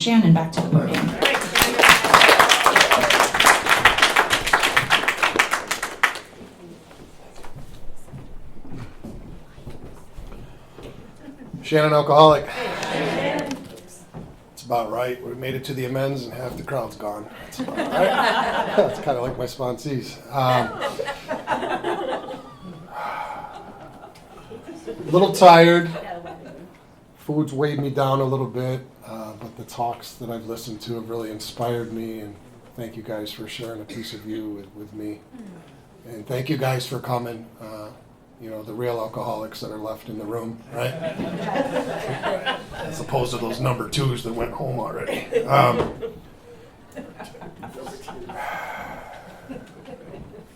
Shannon back to the podium. Shannon, alcoholic. It's about right. We made it to the amends and half the crowd's gone. That's about right. That's kind of like my sponsees. A little tired. Food's weighed me down a little bit, but the talks that I've listened to have really inspired me, and thank you guys for sharing a piece of you with me. And thank you guys for coming. The real alcoholics that are left in the room, right? As opposed to those number twos that went home already.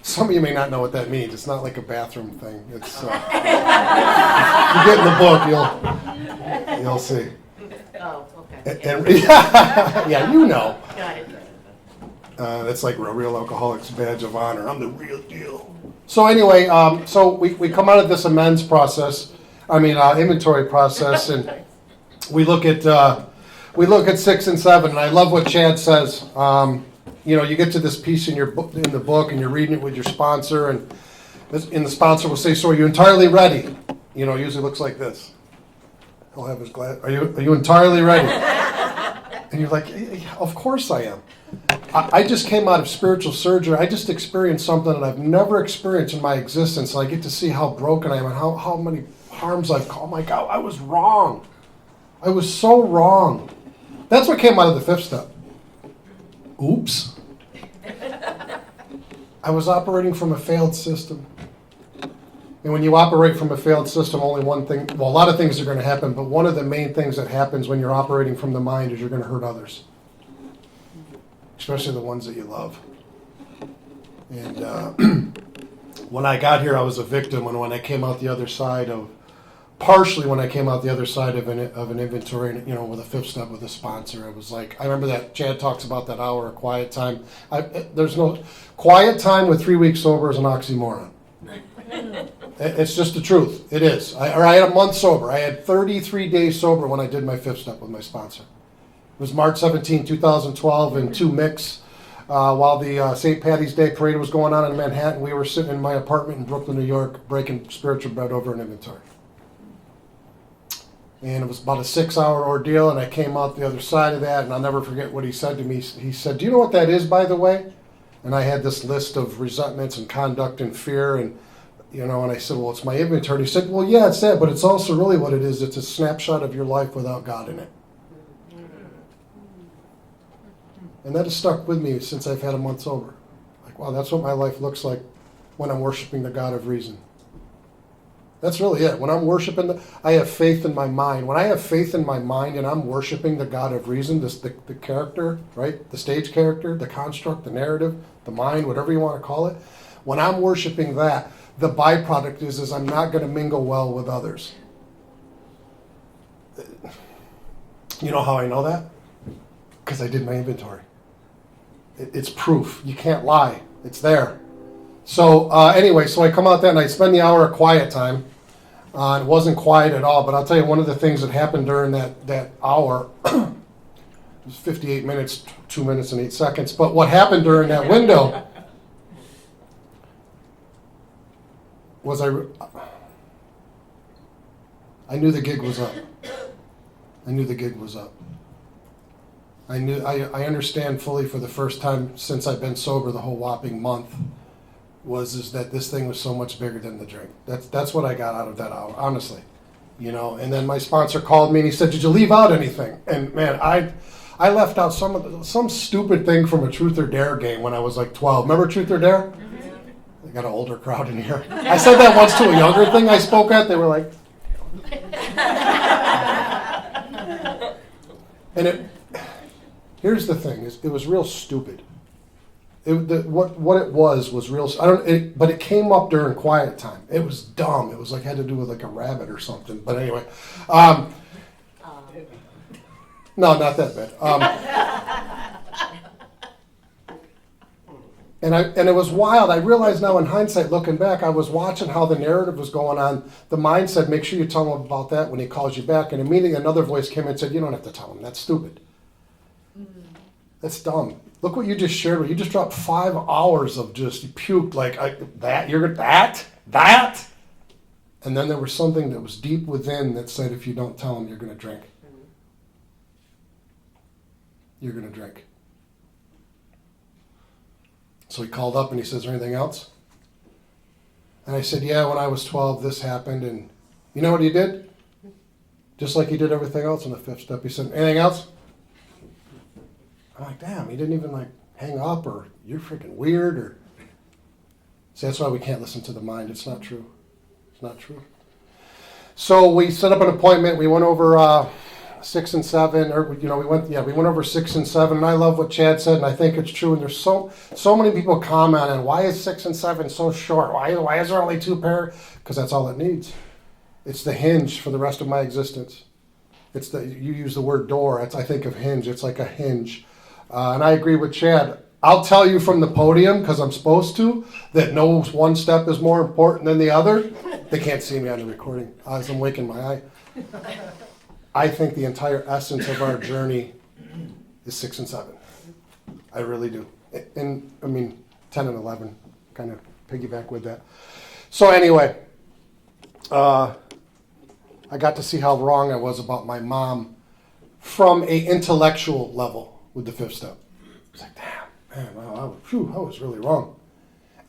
Some of you may not know what that means. It's not like a bathroom thing. It's if you get in the book, you'll see. Oh, okay. And yeah, you know. Got it. That's like a real alcoholic's badge of honor. I'm the real deal. So anyway, so we come out of this amends process, inventory process, and we look at 6 and 7. And I love what Chad says. You get to this piece in the book, and you're reading it with your sponsor, and the sponsor will say, "So are you entirely ready?" Usually looks like this. He'll have his glass. Are you entirely ready? And you're like, "Of course I am." I just came out of spiritual surgery. I just experienced something that I've never experienced in my existence. And I get to see how broken I am and how many harms I've caused. Oh my God, I was wrong. I was so wrong. That's what came out of the 5th step. Oops. I was operating from a failed system. And when you operate from a failed system, only one thing, a lot of things are going to happen, but one of the main things that happens when you're operating from the mind is you're going to hurt others. Especially the ones that you love. And when I got here, I was a victim, and when I came out the other side of an inventory, with a 5th step with a sponsor, it was like, I remember that Chad talks about that hour of quiet time. There's no quiet time with 3 weeks sober is an oxymoron. It's just the truth. It is. I had a month sober. I had 33 days sober when I did my 5th step with my sponsor. It was March 17, 2012, in 2 Mix. While the St. Patty's Day parade was going on in Manhattan, we were sitting in my apartment in Brooklyn, New York, breaking spiritual bread over an inventory. And it was about a 6-hour ordeal, and I came out the other side of that, and I'll never forget what he said to me. He said, "Do you know what that is, by the way?" And I had this list of resentments and conduct and fear, and I said, "Well, it's my inventory." He said, "Well, yeah, it's that, but it's also really what it is. It's a snapshot of your life without God in it." And that has stuck with me since I've had a month sober. Like, wow, that's what my life looks like when I'm worshiping the God of reason. That's really it. When I'm worshiping, I have faith in my mind. When I have faith in my mind and I'm worshiping the God of reason, the character, right? The stage character, the construct, the narrative, the mind, whatever you want to call it. When I'm worshiping that, the byproduct is I'm not going to mingle well with others. You know how I know that? Because I did my inventory. It's proof. You can't lie. It's there. So anyway, so I come out there and I spend the hour of quiet time. It wasn't quiet at all, but I'll tell you one of the things that happened during that hour, it was 58 minutes, 2 minutes and 8 seconds, but what happened during that window was I knew the gig was up. I knew the gig was up. I understand fully for the first time since I've been sober the whole whopping month is that this thing was so much bigger than the drink. That's what I got out of that hour, honestly. And then my sponsor called me and he said, "Did you leave out anything?" And man, I left out some stupid thing from a Truth or Dare game when I was like 12. Remember Truth or Dare? I got an older crowd in here. I said that once to a younger thing I spoke at. They were like, and here's the thing: it was real stupid. What it was real. But it came up during quiet time. It was dumb. It was like had to do with like a rabbit or something. But anyway, no, not that bad. And it was wild. I realize now in hindsight, looking back, I was watching how the narrative was going on. The mind said, "Make sure you tell him about that when he calls you back." And immediately another voice came in and said, "You don't have to tell him. That's stupid." That's dumb. Look what you just shared. You just dropped 5 hours of just you puked like that. You're that. And then there was something that was deep within that said, if you don't tell him, you're going to drink. You're going to drink. So he called up and he says, is there anything else? And I said, yeah, when I was 12, this happened. And you know what he did? Just like he did everything else in the 5th step. He said, anything else? I'm like, damn, he didn't even like hang up or you're freaking weird or. See, that's why we can't listen to the mind. It's not true. It's not true. So we set up an appointment. We went over 6 and 7, or we went over 6 and 7. And I love what Chad said, and I think it's true. And there's so many people comment on why is 6 and 7 so short? Why is there only 2 pair? Because that's all it needs. It's the hinge for the rest of my existence. You use the word door. I think of hinge. It's like a hinge. And I agree with Chad. I'll tell you from the podium, because I'm supposed to, that no one step is more important than the other. They can't see me on the recording as I'm winking my eye. I think the entire essence of our journey is 6 and 7. I really do. And 10 and 11 kind of piggyback with that. So anyway, I got to see how wrong I was about my mom from an intellectual level with the 5th step. It's like, damn, man, wow, I was really wrong.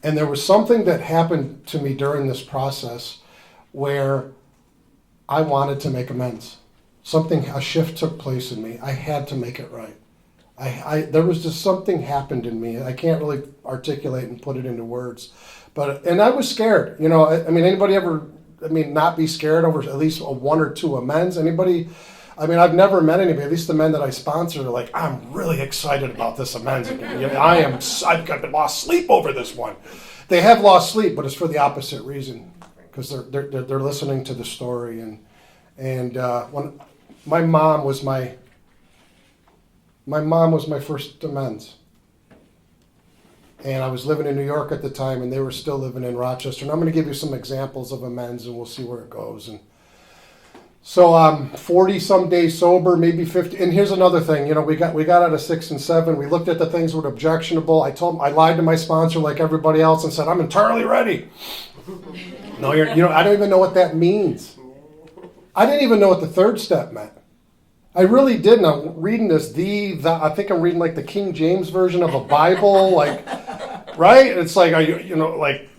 And there was something that happened to me during this process where I wanted to make amends. A shift took place in me. I had to make it right. There was just something happened in me. I can't really articulate and put it into words. And I was scared. Anybody ever, not be scared over at least 1 or 2 amends? Anybody? I've never met anybody, at least the men that I sponsor, are like, I'm really excited about this amends again. I've lost sleep over this one. They have lost sleep, but it's for the opposite reason, because they're listening to the story. And when my mom was my first amends. And I was living in New York at the time, and they were still living in Rochester. And I'm going to give you some examples of amends, and we'll see where it goes. And so I'm 40-some days sober, maybe 50. And here's another thing. We got out of 6 and 7. We looked at the things that were objectionable. I lied to my sponsor like everybody else and said, I'm entirely ready. No, I don't even know what that means. I didn't even know what the 3rd step meant. I really didn't. I'm reading this, I think I'm reading like the King James version of a Bible, like, right? It's like,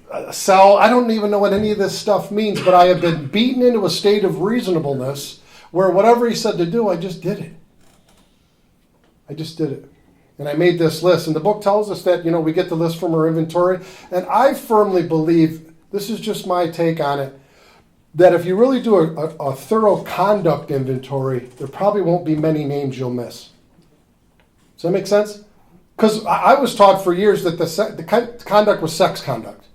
a cell. I don't even know what any of this stuff means, but I have been beaten into a state of reasonableness where whatever he said to do, I just did it. And I made this list. And the book tells us that, we get the list from our inventory. And I firmly believe, this is just my take on it, that if you really do a thorough conduct inventory, there probably won't be many names you'll miss. Does that make sense? Because I was taught for years that the conduct was sex conduct.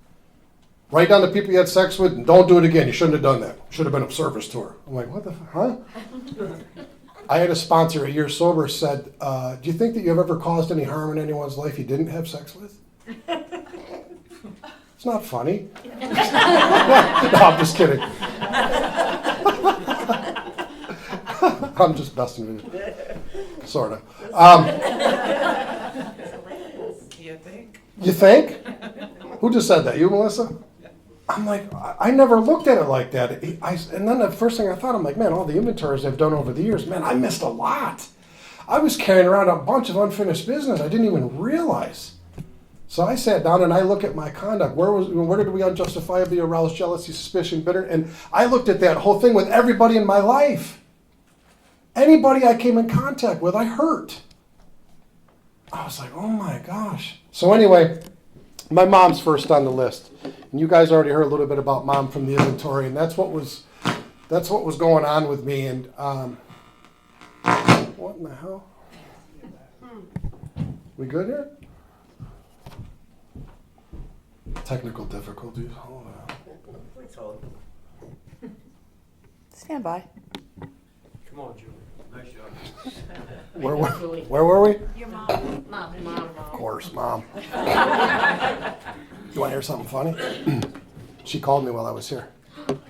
Write down the people you had sex with and don't do it again. You shouldn't have done that. Should have been a service tour. I'm like, what the huh? I had a sponsor a year sober said, do you think that you've ever caused any harm in anyone's life you didn't have sex with? It's not funny. No, I'm just kidding. I'm just busting with you. Sort of. You think? Who just said that? You, Melissa? I'm like, I never looked at it like that. And then the first thing I thought, I'm like, man, all the inventories I've done over the years, man, I missed a lot. I was carrying around a bunch of unfinished business I didn't even realize. So I sat down and I look at my conduct. Where did we unjustifiably arouse jealousy, suspicion, bitter? And I looked at that whole thing with everybody in my life. Anybody I came in contact with, I hurt. I was like, oh my gosh. So anyway, my mom's first on the list. And you guys already heard a little bit about mom from the inventory, and that's what was going on with me. And what in the hell? We good here? Technical difficulties. Hold on. Stand by. Come on, Julie. Nice job. Where were we? Your mom. Mom. Of course, Mom. You want to hear something funny? She called me while I was here.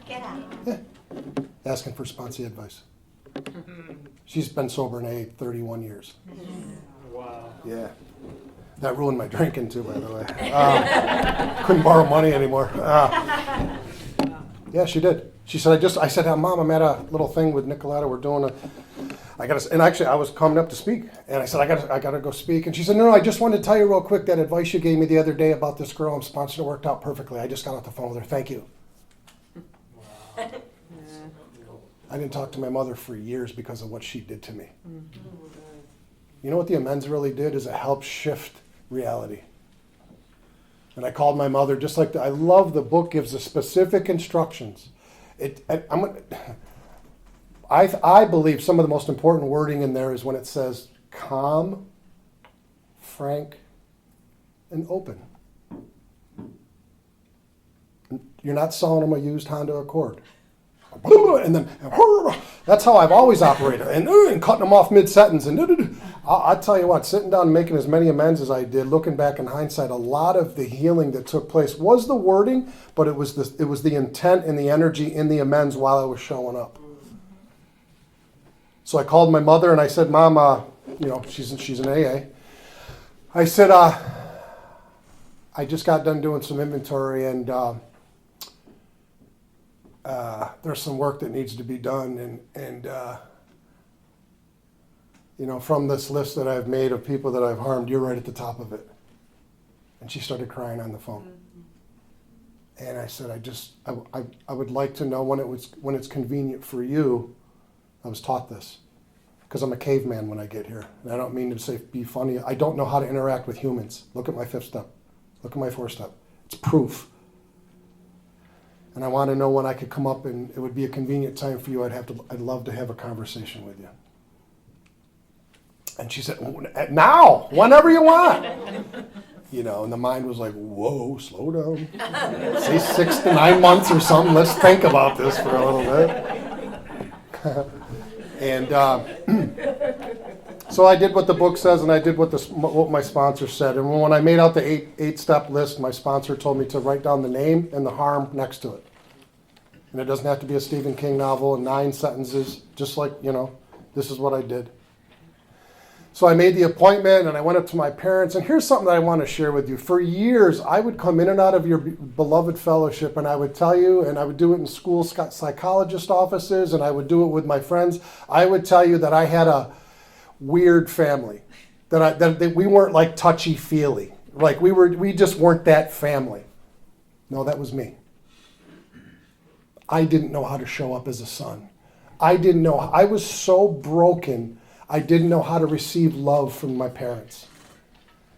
Get out. Yeah. Asking for sponsee advice. She's been sober in AA 31 years. Wow. Yeah. That ruined my drinking too, by the way. Couldn't borrow money anymore. Yeah, she did. She said, I said, Mom, I'm at a little thing with Nicoletta. We're doing and actually I was coming up to speak. And I said, I gotta go speak. And she said, no, I just wanted to tell you real quick that advice you gave me the other day about this girl I'm sponsoring. It worked out perfectly. I just got off the phone with her. Thank you. Wow. I didn't talk to my mother for years because of what she did to me. You know what the amends really did is it helped shift reality. And I called my mother just like that. I love the book gives the specific instructions. I believe some of the most important wording in there is when it says calm, frank, and open. You're not selling them a used Honda Accord. And then that's how I've always operated, and cutting them off mid-sentence. And I'll tell you what, sitting down and making as many amends as I did, looking back in hindsight, a lot of the healing that took place was the wording, but it was the intent and the energy in the amends while I was showing up. So I called my mother and I said, Mom, she's an AA. I said, I just got done doing some inventory and there's some work that needs to be done, and from this list that I've made of people that I've harmed, you're right at the top of it. And she started crying on the phone. And I said, I would like to know when it's convenient for you. I was taught this because I'm a caveman when I get here, and I don't mean to say be funny. I don't know how to interact with humans. Look at my 5th step. Look at my 4th step. It's proof. And I want to know when I could come up and it would be a convenient time for you. I'd love to have a conversation with you. And she said, now, whenever you want. And the mind was like, whoa, slow down. Say 6 to 9 months or something. Let's think about this for a little bit. And so I did what the book says, and I did what my sponsor said. And when I made out the 8-step list, my sponsor told me to write down the name and the harm next to it. And it doesn't have to be a Stephen King novel in 9 sentences, just like, this is what I did. So I made the appointment, and I went up to my parents. And here's something that I want to share with you. For years, I would come in and out of your beloved fellowship, and I would tell you, and I would do it in school psychologist offices, and I would do it with my friends. I would tell you that I had a weird family, that we weren't like touchy-feely. Like we just weren't that family. No, that was me. I didn't know how to show up as a son. I didn't know. I was so broken. I didn't know how to receive love from my parents.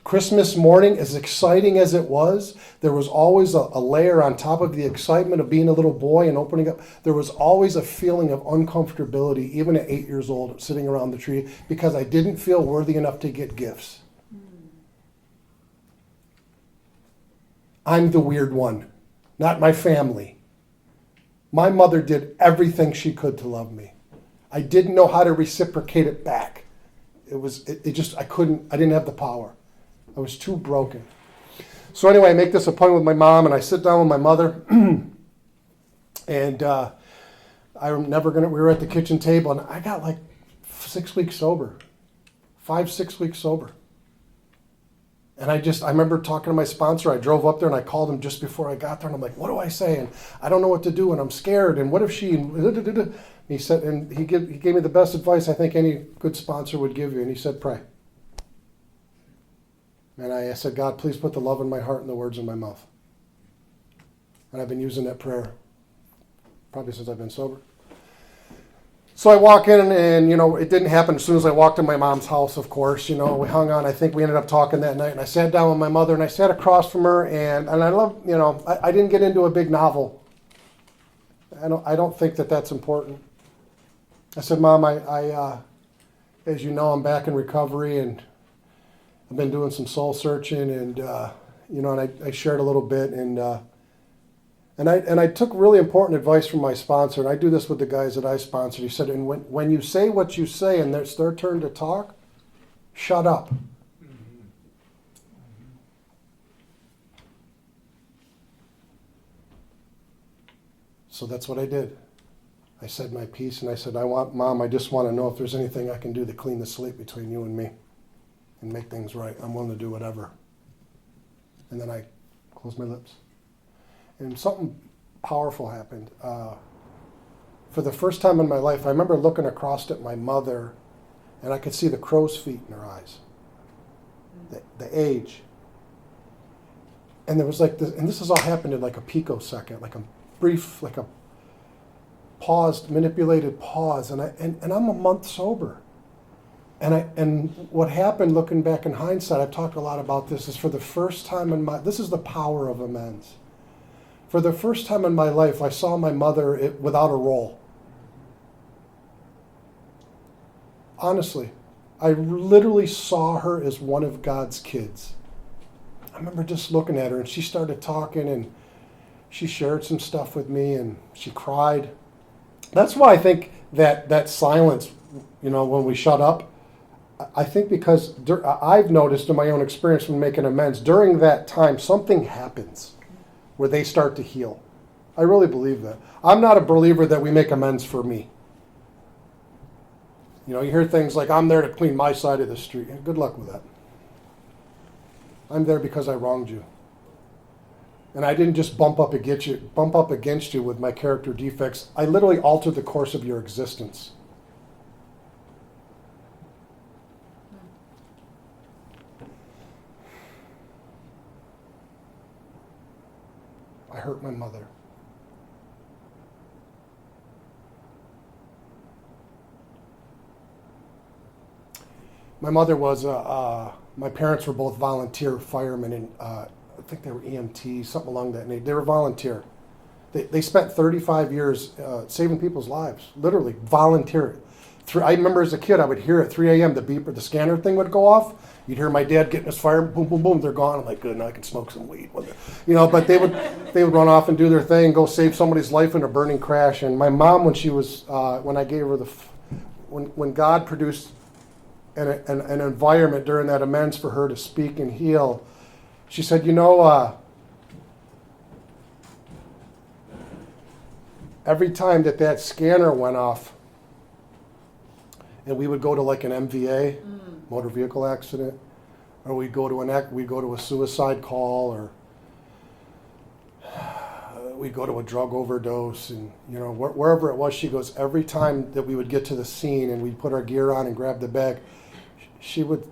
Christmas morning, as exciting as it was, there was always a layer on top of the excitement of being a little boy and opening up. There was always a feeling of uncomfortability, even at 8 years old, sitting around the tree, because I didn't feel worthy enough to get gifts. I'm the weird one, not my family. My mother did everything she could to love me. I didn't know how to reciprocate it back. I didn't have the power. I was too broken. So anyway, I make this appointment with my mom, and I sit down with my mother, and we were at the kitchen table, and I got like 6 weeks sober, 5-6 weeks sober. And I remember talking to my sponsor. I drove up there and I called him just before I got there, and I'm like, what do I say? And I don't know what to do, and I'm scared, and what if she... He said, and he gave me the best advice I think any good sponsor would give you, and he said, pray. And I said, God, please put the love in my heart and the words in my mouth. And I've been using that prayer probably since I've been sober. So I walk in, and it didn't happen as soon as I walked in my mom's house, of course. We hung on. I think we ended up talking that night, and I sat down with my mother, and I sat across from her, and I love, I didn't get into a big novel. I don't think that that's important. I said, Mom, I as you know, I'm back in recovery, and I've been doing some soul searching, and I shared a little bit, and I took really important advice from my sponsor, and I do this with the guys that I sponsor. He said, and when you say what you say, and it's their turn to talk, shut up. So that's what I did. I said my piece, and I said, Mom, I just want to know if there's anything I can do to clean the slate between you and me and make things right. I'm willing to do whatever. And then I closed my lips. And something powerful happened. For the first time in my life, I remember looking across at my mother, and I could see the crow's feet in her eyes, the age. And there was like this, and this has all happened in like a picosecond, like a brief, like a paused, manipulated pause. And I'm a month sober. And what happened, looking back in hindsight, I've talked a lot about this, is for the first time this is the power of amends. For the first time in my life, I saw my mother without a role. Honestly, I literally saw her as one of God's kids. I remember just looking at her, and she started talking, and she shared some stuff with me, and she cried. That's why I think that silence, when we shut up, I think because I've noticed in my own experience when making amends, during that time, something happens where they start to heal. I really believe that. I'm not a believer that we make amends for me. You hear things like, I'm there to clean my side of the street. Good luck with that. I'm there because I wronged you. And I didn't just bump up against you with my character defects. I literally altered the course of your existence. I hurt my mother. My mother was, my parents were both volunteer firemen, and I think they were EMTs, something along that name. They were volunteer. They spent 35 years saving people's lives, literally volunteering. I remember as a kid, I would hear at 3 a.m. the beeper, the scanner thing would go off. You'd hear my dad getting his fire, boom, boom, boom, they're gone. I'm like, good, now I can smoke some weed. But they would run off and do their thing, go save somebody's life in a burning crash. And my mom, when she was, when I gave her when God produced an environment during that amends for her to speak and heal, she said, every time that scanner went off, and we would go to like an MVA, motor vehicle accident, or we'd go to a suicide call, or we'd go to a drug overdose, and wherever it was, she goes, every time that we would get to the scene and we'd put our gear on and grab the bag, she would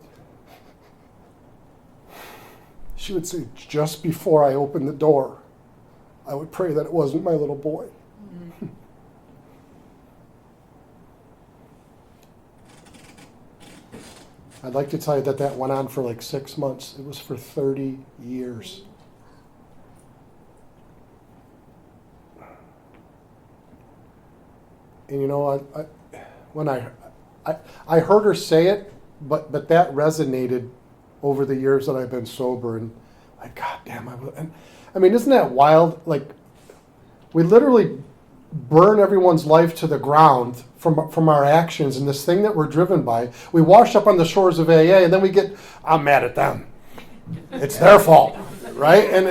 say, just before I opened the door, I would pray that it wasn't my little boy. Mm-hmm. I'd like to tell you that went on for like 6 months. It was for 30 years. And when I heard her say it, but that resonated over the years that I've been sober, and like, God damn, isn't that wild? Like, we literally burn everyone's life to the ground from our actions and this thing that we're driven by. We wash up on the shores of AA, and then I'm mad at them. It's their fault, right? And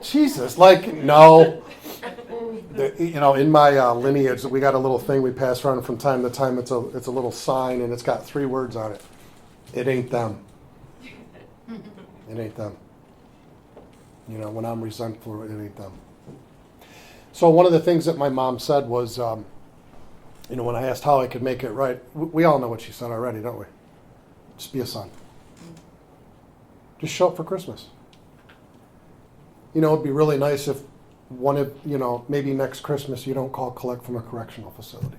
Jesus, like, no. In my lineage, we got a little thing we pass around from time to time. It's a little sign, and it's got 3 words on it. It ain't them. It ain't them. When I'm resentful, it ain't them. So one of the things that my mom said was, when I asked how I could make it right, we all know what she said already, don't we? Just be a son. Just show up for Christmas. It'd be really nice if maybe next Christmas you don't call collect from a correctional facility.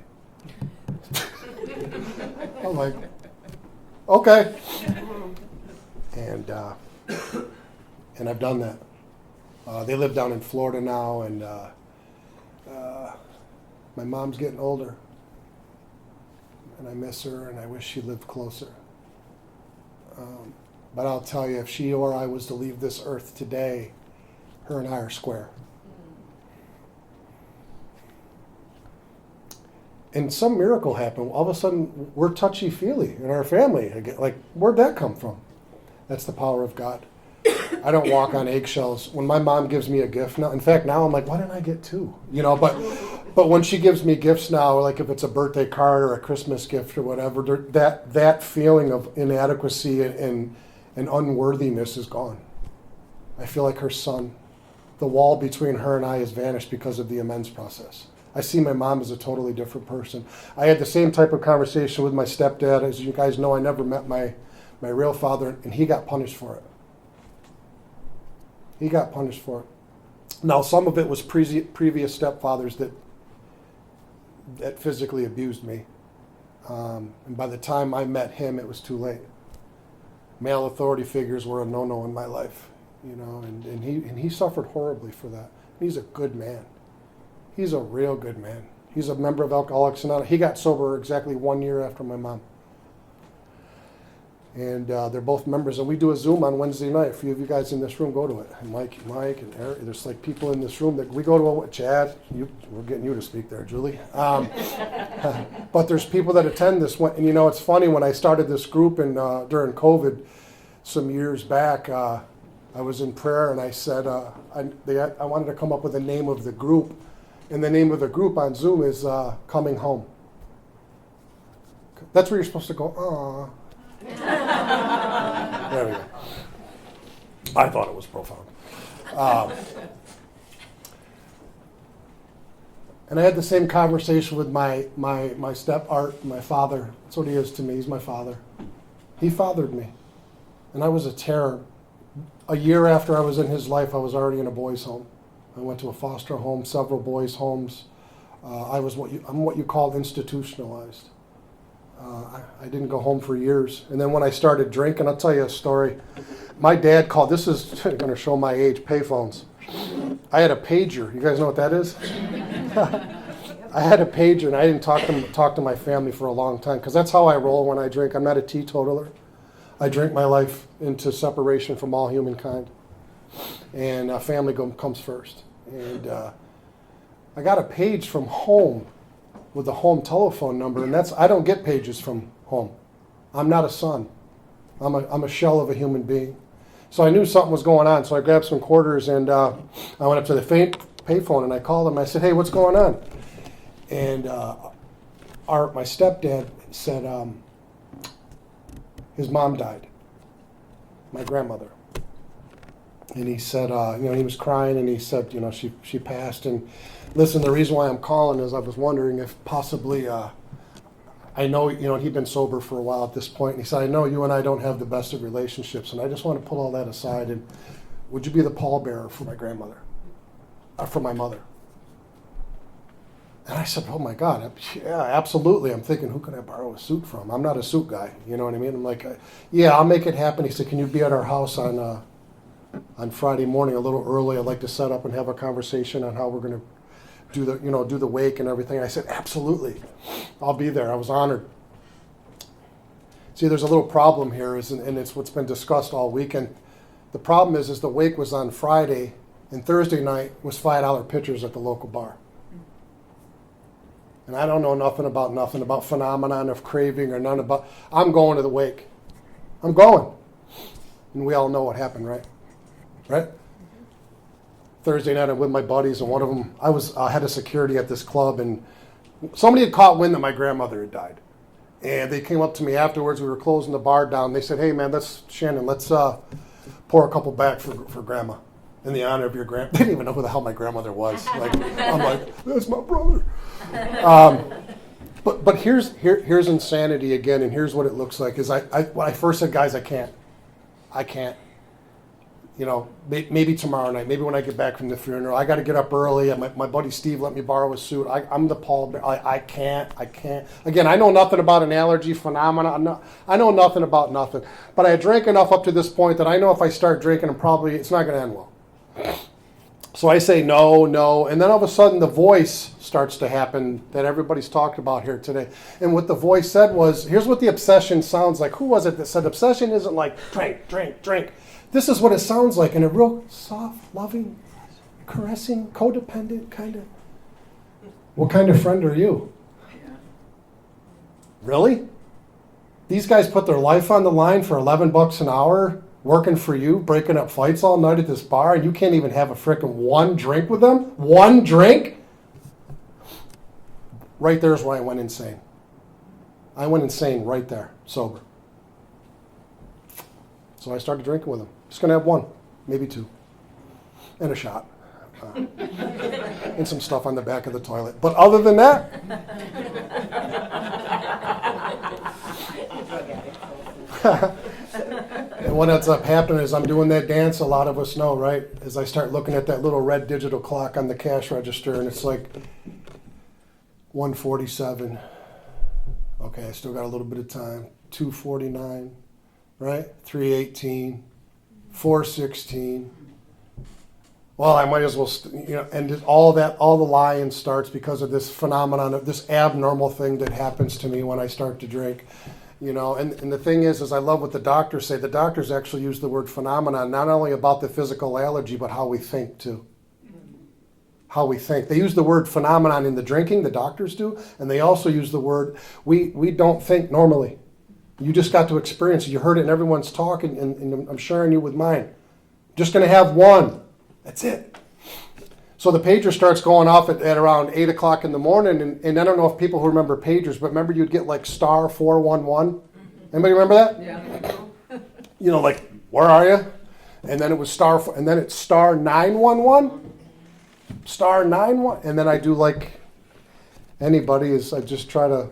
I'm like, okay. And I've done that. They live down in Florida now, and my mom's getting older, and I miss her, and I wish she lived closer. But I'll tell you, if she or I was to leave this earth today, her and I are square. And some miracle happened. All of a sudden, we're touchy-feely in our family. Like, where'd that come from? That's the power of God. I don't walk on eggshells. When my mom gives me a gift now, in fact, now I'm like, why didn't I get two? But when she gives me gifts now, like if it's a birthday card or a Christmas gift or whatever, that feeling of inadequacy and unworthiness is gone. I feel like her son. The wall between her and I has vanished because of the amends process. I see my mom as a totally different person. I had the same type of conversation with my stepdad. As you guys know, I never met my real father, and he got punished for it. He got punished for it. Now, some of it was previous stepfathers that physically abused me. And by the time I met him, it was too late. Male authority figures were a no-no in my life, and he suffered horribly for that. He's a good man. He's a real good man. He's a member of Alcoholics Anonymous. He got sober exactly 1 year after my mom. And they're both members, and we do a Zoom on Wednesday night. A few of you guys in this room go to it. And Mike and Eric, there's like people in this room that we go to. Chad, we're getting you to speak there, Julie. But there's people that attend this one. And it's funny, when I started this group during COVID some years back, I was in prayer and I said, I wanted to come up with the name of the group. And the name of the group on Zoom is Coming Home. That's where you're supposed to go, aww. There we go. I thought it was profound. And I had the same conversation with my step Art, my father. That's what he is to me. He's my father. He fathered me. And I was a terror. A year after I was in his life, I was already in a boys' home. I went to a foster home, several boys' homes. I'm what you call institutionalized. I didn't go home for years. And then when I started drinking, I'll tell you a story. My dad called, this is going to show my age, payphones. I had a pager. You guys know what that is? I had a pager, and I didn't talk to my family for a long time, because that's how I roll when I drink. I'm not a teetotaler. I drink my life into separation from all humankind. And family comes first. And I got a page from home with a home telephone number, and I don't get pages from home. I'm not a son. I'm a shell of a human being. So I knew something was going on, so I grabbed some quarters and I went up to the payphone and I called him. I said, hey, what's going on? And Art, my stepdad, said his mom died, my grandmother. And he said, he was crying, and he said, she passed. And listen, the reason why I'm calling is I was wondering if possibly, I know, he'd been sober for a while at this point. And he said, I know you and I don't have the best of relationships, and I just want to put all that aside. And would you be the pallbearer for my grandmother, for my mother? And I said, oh my God, yeah, absolutely. I'm thinking, who can I borrow a suit from? I'm not a suit guy, you know what I mean? I'm like, yeah, I'll make it happen. He said, can you be at our house on Friday morning a little early? I'd like to set up and have a conversation on how we're going to do the wake and everything. I said, absolutely, I'll be there. I was honored. See, there's a little problem here, and it's what's been discussed all weekend. The problem is the wake was on Friday, and Thursday night was $5 pitchers at the local bar. And I don't know nothing about phenomenon of craving or none about. I'm going to the wake. I'm going. And we all know what happened, right? Right? Thursday night, I'm with my buddies, and one of them, I was head of security at this club, and somebody had caught wind that my grandmother had died. And they came up to me afterwards. We were closing the bar down. They said, hey, man, Shannon, let's pour a couple back for Grandma in the honor of your grandma. They didn't even know who the hell my grandmother was. I'm like, that's my brother. But here's insanity again, and here's what it looks like. Is when I first said, guys, I can't. Maybe tomorrow night, maybe when I get back from the funeral. I got to get up early. My buddy Steve let me borrow a suit. I'm the pallbearer. I can't. Again, I know nothing about an allergy phenomenon. I know nothing about nothing. But I drank enough up to this point that I know if I start drinking, it's not going to end well. So I say no, and then all of a sudden the voice starts to happen that everybody's talked about here today. And what the voice said was, here's what the obsession sounds like. Who was it that said obsession isn't like drink? This is what it sounds like in a real soft, loving, caressing, codependent kind of. What kind of friend are you? Really? These guys put their life on the line for $11 an hour working for you, breaking up fights all night at this bar, and you can't even have a frickin' one drink with them? One drink? Right there is where I went insane. I went insane right there, sober. So I started drinking with him. Just going to have one, maybe two, and a shot. And some stuff on the back of the toilet. But other than that, and what ends up happening is I'm doing that dance a lot of us know, right? As I start looking at that little red digital clock on the cash register, and it's like 1:47. Okay, I still got a little bit of time. 2:49, right? 3:18, 4:16. Well, I might as well, and just all the lying starts because of this phenomenon of this abnormal thing that happens to me when I start to drink. And the thing is I love what the doctors say. The doctors actually use the word phenomenon, not only about the physical allergy, but how we think too. How we think. They use the word phenomenon in the drinking, the doctors do, and they also use the word, we don't think normally. You just got to experience it. You heard it in everyone's talk, and I'm sharing you with mine. Just going to have one. That's it. So the pager starts going off at around 8 o'clock in the morning, and I don't know if people who remember pagers, but remember you'd get like star 411? Anybody remember that? Yeah. Like, where are you? And then it was and then it's star 911? Star 911? And then I do like anybody is I just try to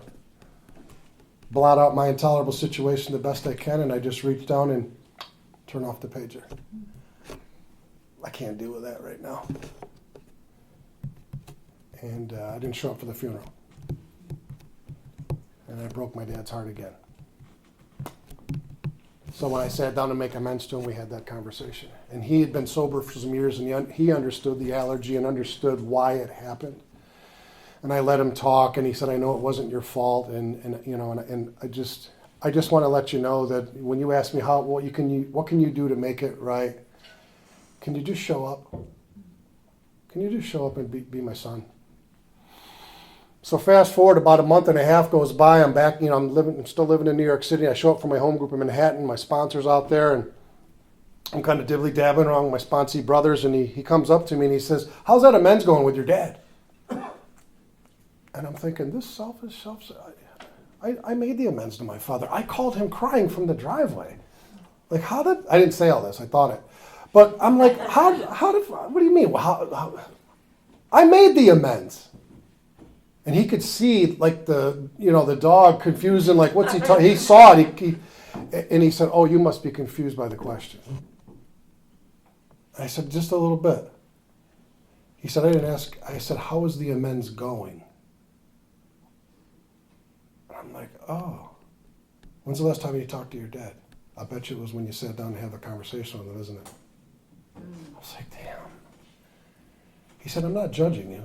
blot out my intolerable situation the best I can, and I just reach down and turn off the pager. I can't deal with that right now. And I didn't show up for the funeral. And I broke my dad's heart again. So when I sat down to make amends to him, we had that conversation. And he had been sober for some years, and he understood the allergy and understood why it happened. And I let him talk, and he said, "I know it wasn't your fault." And I just want to let you know that when you ask me what can you do to make it right, can you just show up? Can you just show up and be my son? So fast forward about a month and a half goes by. I'm back. I'm still living in New York City. I show up for my home group in Manhattan. My sponsor's out there, and I'm kind of dibbly dabbling around with my sponsee brothers. And he comes up to me and he says, "How's that amends going with your dad?" And I'm thinking, this selfish. I made the amends to my father. I called him crying from the driveway. Like, I didn't say all this. I thought it. But I'm like, what do you mean? How, I made the amends. And he could see, like, the dog confused and like, what's he talking? He saw it. And he said, "Oh, you must be confused by the question." I said, "Just a little bit." He said, "I didn't ask." I said, "How is the amends going?" And I'm like, "Oh, when's the last time you talked to your dad?" I bet you it was when you sat down to have a conversation with him, isn't it? I was like, damn. He said, "I'm not judging you.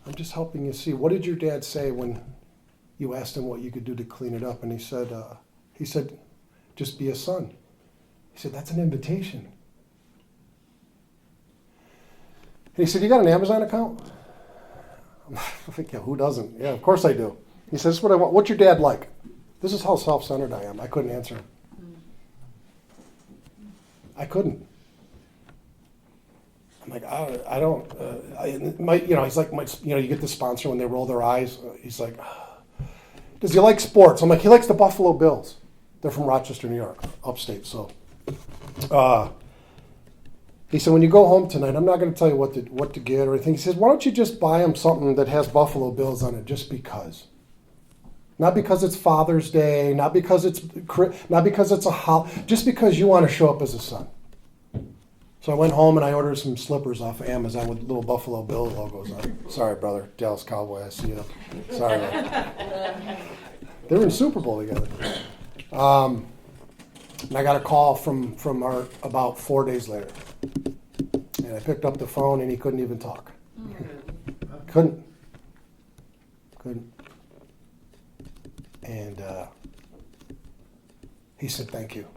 I'm just helping you see. What did your dad say when you asked him what you could do to clean it up?" And he said, "Just be a son." He said, "That's an invitation." And he said, "You got an Amazon account?" I'm like, "Yeah, who doesn't?" "Yeah, of course I do." He says, "This is what I want. What's your dad like?" This is how self-centered I am. I couldn't answer him. I couldn't. I'm like, I don't. He's like, you get the sponsor when they roll their eyes. He's like, "Does he like sports?" I'm like, "He likes the Buffalo Bills. They're from Rochester, New York, upstate." So, he said, "When you go home tonight, I'm not going to tell you what to get or anything." He says, "Why don't you just buy him something that has Buffalo Bills on it, just because? Not because it's Father's Day, not because it's just because you want to show up as a son." So I went home and I ordered some slippers off of Amazon with little Buffalo Bill logos on it. Sorry, brother. Dallas Cowboy, I see you. Sorry. They were in Super Bowl together. And I got a call from Art about 4 days later. And I picked up the phone and he couldn't even talk. Couldn't. And he said, "Thank you."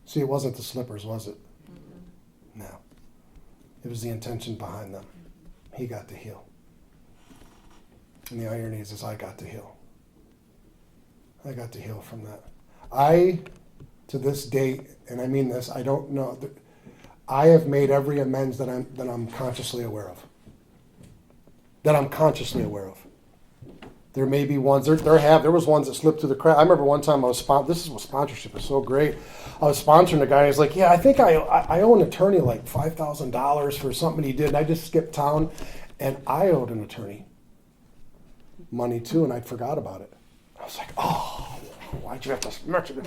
See, it wasn't the slippers, was it? No. It was the intention behind them. He got to heal. And the irony is I got to heal. I got to heal from that. I to this date, and I mean this, I don't know, I have made every amends that I'm consciously aware of. That I'm consciously aware of. There may be ones, there was ones that slipped through the crack. I remember one time this is what sponsorship is so great. I was sponsoring a guy, he's like, yeah, I think I owe an attorney like $5,000 for something he did, and I just skipped town, and I owed an attorney money too, and I forgot about it. I was like, oh, why'd you have to mention it?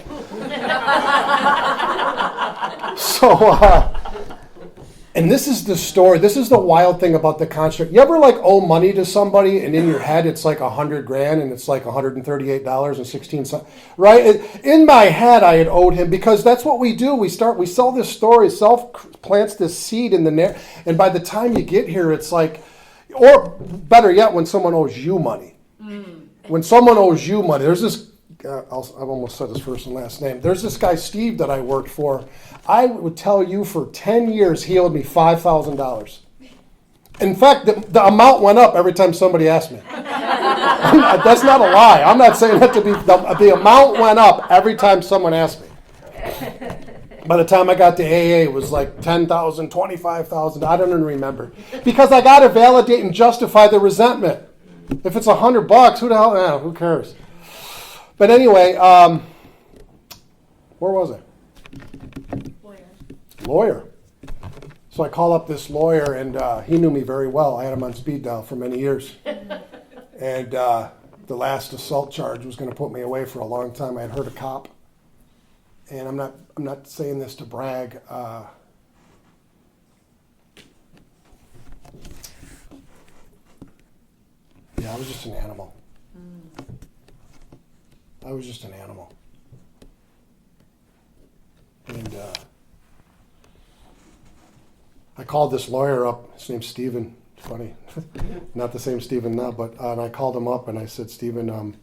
So, and this is the story. This is the wild thing about the construct. You ever like owe money to somebody, and in your head it's like $100,000, and it's like $138.16, right? In my head, I had owed him because that's what we do. We sell this story. Self plants this seed in the net, and by the time you get here, it's like, or better yet, when someone owes you money. When someone owes you money, there's this. I've almost said his first and last name. There's this guy, Steve, that I worked for. I would tell you for 10 years he owed me $5,000. In fact, the amount went up every time somebody asked me. That's not a lie. I'm not saying that to be, the amount went up every time someone asked me. By the time I got to AA, it was like $10,000, $25,000. I don't even remember. Because I got to validate and justify the resentment. If it's $100, who the hell, who cares? But anyway, where was I? Lawyer. So I call up this lawyer, and he knew me very well. I had him on speed dial for many years. And the last assault charge was going to put me away for a long time. I had hurt a cop. And I'm not saying this to brag. Yeah, I was just an animal. I was just an animal. And I called this lawyer up. His name's Stephen. Funny. Not the same Stephen now, but and I called him up and I said, Stephen,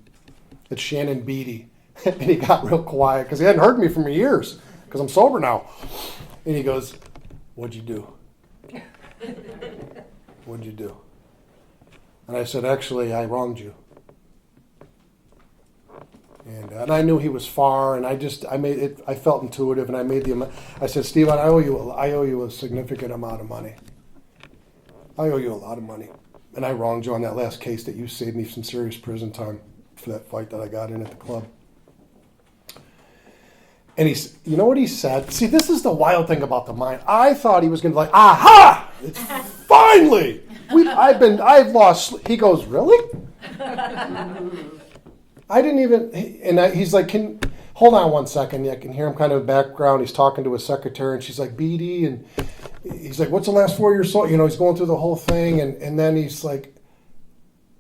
it's Shannon Beatty. And he got real quiet because he hadn't heard me for years because I'm sober now. And he goes, what'd you do? What'd you do? And I said, actually, I wronged you. And I knew he was far, and I made it. I felt intuitive, and I made the. I said, Steve, I owe you a significant amount of money. I owe you a lot of money, and I wronged you on that last case that you saved me some serious prison time for that fight that I got in at the club. And you know what he said? See, this is the wild thing about the mind. I thought he was going to be like, aha! It's finally. I've lost. He goes, really? I didn't even, and he's like, hold on one second. I can hear him kind of in the background. He's talking to his secretary, and she's like, BD, and he's like, what's the last 4 years? So, he's going through the whole thing, and then he's like,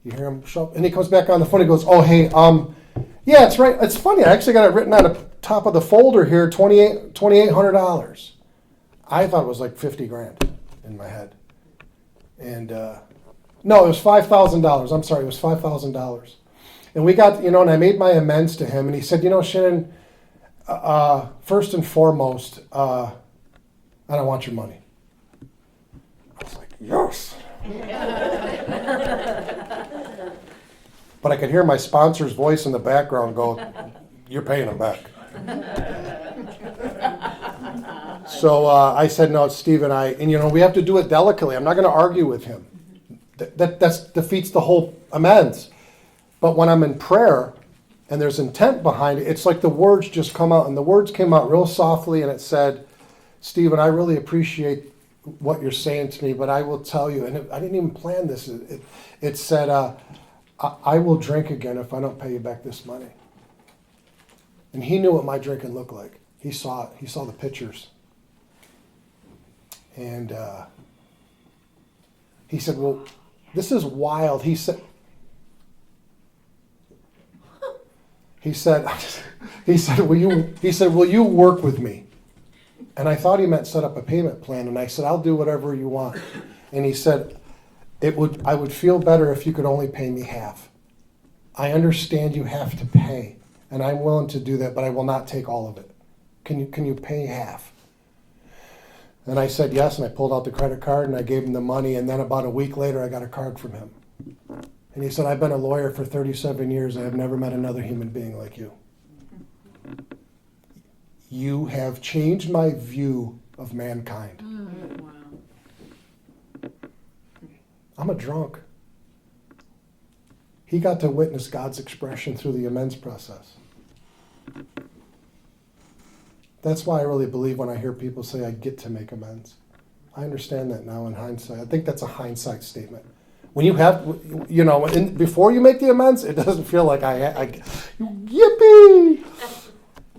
you hear him show up, and he comes back on the phone. He goes, oh, hey, yeah, it's right. It's funny. I actually got it written on the top of the folder here, $2,800. I thought it was like $50,000 in my head, and no, it was $5,000. I'm sorry, it was $5,000. And we got, and I made my amends to him, and he said, Shannon, first and foremost, I don't want your money. I was like, yes. But I could hear my sponsor's voice in the background go, you're paying him back. So I said, no, Stephen, and we have to do it delicately. I'm not going to argue with him. That defeats the whole amends. But when I'm in prayer and there's intent behind it, it's like the words just come out. And the words came out real softly, and it said, Stephen, I really appreciate what you're saying to me, but I will tell you, and I didn't even plan this. It said, I will drink again if I don't pay you back this money. And he knew what my drinking looked like. He saw it. He saw the pictures. And he said, well, this is wild. He said, will you work with me? And I thought he meant set up a payment plan. And I said, I'll do whatever you want. And he said, I would feel better if you could only pay me half. I understand you have to pay, and I'm willing to do that, but I will not take all of it. Can you pay half? And I said yes, and I pulled out the credit card, and I gave him the money, and then about a week later, I got a card from him. And he said, I've been a lawyer for 37 years. I have never met another human being like you. You have changed my view of mankind. Wow. I'm a drunk. He got to witness God's expression through the amends process. That's why I really believe when I hear people say, I get to make amends. I understand that now in hindsight. I think that's a hindsight statement. When you have, before you make the amends, it doesn't feel like yippee!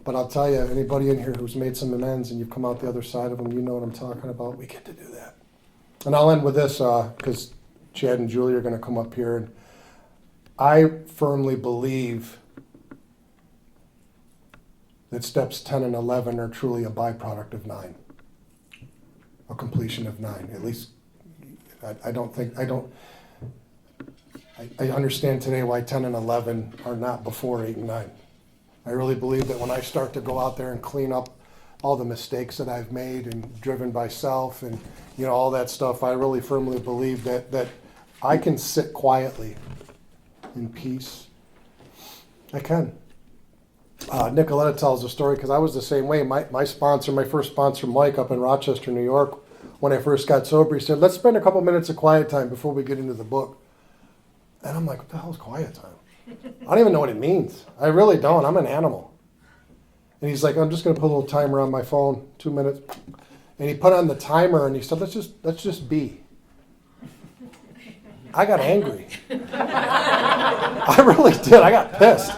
But I'll tell you, anybody in here who's made some amends and you've come out the other side of them, you know what I'm talking about. We get to do that. And I'll end with this, because Chad and Julie are going to come up here. And I firmly believe that steps 10 and 11 are truly a byproduct of 9. A completion of 9. At least, I understand today why 10 and 11 are not before 8 and 9. I really believe that when I start to go out there and clean up all the mistakes that I've made and driven by self and all that stuff, I really firmly believe that I can sit quietly in peace. I can. Nicoletta tells the story because I was the same way. My first sponsor, Mike, up in Rochester, New York, when I first got sober, he said, let's spend a couple minutes of quiet time before we get into the book. And I'm like, what the hell is quiet time? I don't even know what it means. I really don't. I'm an animal. And he's like, I'm just going to put a little timer on my phone, 2 minutes. And he put on the timer and he said, let's just be. I got angry. I really did. I got pissed.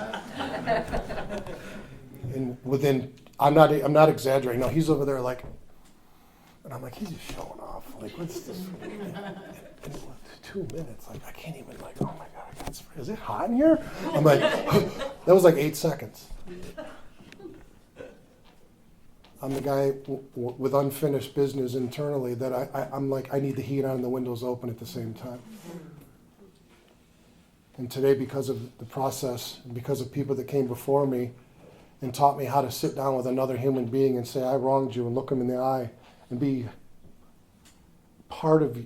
And I'm not exaggerating. No, he's over there like, and I'm like, he's just showing off. Like, what's this? And 2 minutes. Like, I can't even oh my God, is it hot in here? I'm like, that was like 8 seconds. I'm the guy with unfinished business internally that I'm like, I need the heat on and the windows open at the same time. And today, because of the process, and because of people that came before me and taught me how to sit down with another human being and say, I wronged you, and look them in the eye and be part of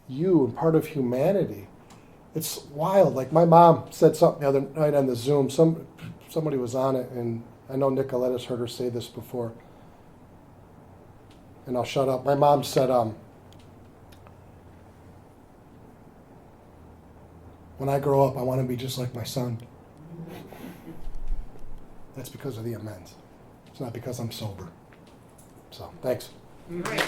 you and part of humanity. It's wild. Like my mom said something the other night on the Zoom. Somebody was on it, and I know Nicoletta's heard her say this before. And I'll shut up. My mom said, when I grow up, I want to be just like my son. That's because of the amends. It's not because I'm sober. So, thanks. Great.